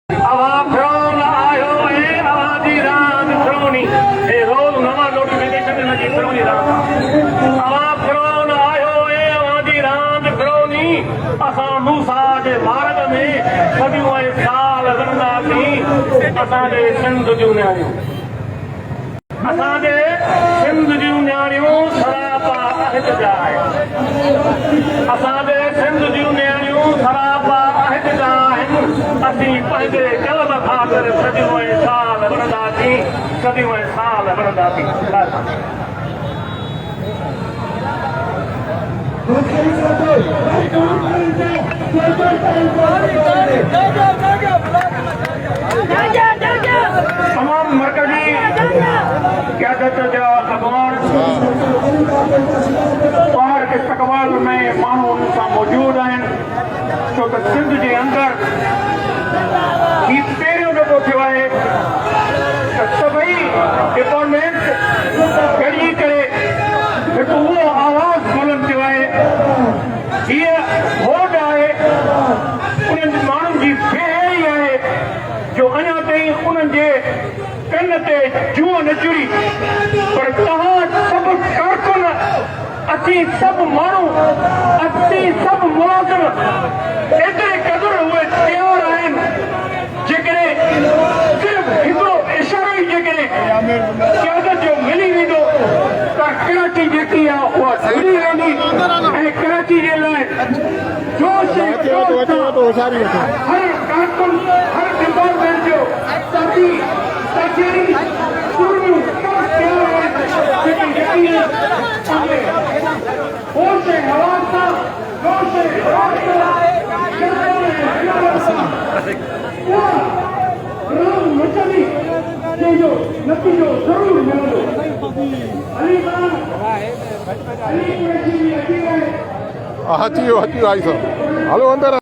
हवा फिरोन आयो है आवाजी रात फिरोनी ये रोज नवा नोटिफिकेशन लगी फिरोनी रात हवा फिरोन आयो है आवाजी रात फिरोनी असां मूसा जे मार्ग में सदियों साल वरंदासी असांजे सिंध जूं न्याणियूं असांजे सिंध जूं न्याणियूं सरापा अहिद जा आहिनि असांजे सिंध जूं न्याणियूं सरापा अहिद जा आहिनि असीं पंहिंजे कलम खातिर सदियों साल वरंदासीं सदियों साल वरंदासीं तमाम मरकजी क़यादत जा अगवान ॿाहिरि इस्तक़बाल में माण्हू उन्हनि सां मौजूदु आहिनि छो त सिंध जे अंदरि ही पहिरियों दफ़ो थियो आहे त सभई डिपार्टमेंट गॾिजी करे हिकु उहो आवाज़ बुलंद थियो आहे हीअ होड आहे उन्हनि माण्हुनि जी बेहरी आहे जो अञा ताईं उन्हनि जे कन ते जूअ न चुरी पर तव्हां सभु कारकुन असीं सभु माण्हू असीं सभु मुलाज़िम एतिरे क़दुरु उहे तयारु आहिनि जेकॾहिं सिर्फ़ु हिकिड़ो इशारो ई जेकॾहिं क़यादत जो मिली वेंदो त कराची जेकी आहे उहा जुड़ी वेंदी ऐं कराची जे लाइ जोश ऐं जोश सां हर कारकुन हर डिपार्टमेंट जो साथी साथी सुरमियूं सभु तयारु आहिनि जेकी यकीन आहे होश ऐं हवास सां जोश ऐं हवास सां राम मचंदी जंहिंजो नतीजो ज़रूरु मिलंदो अली खान अली कुरैशी जी अची रहे हाथी आई सर हलो अंदर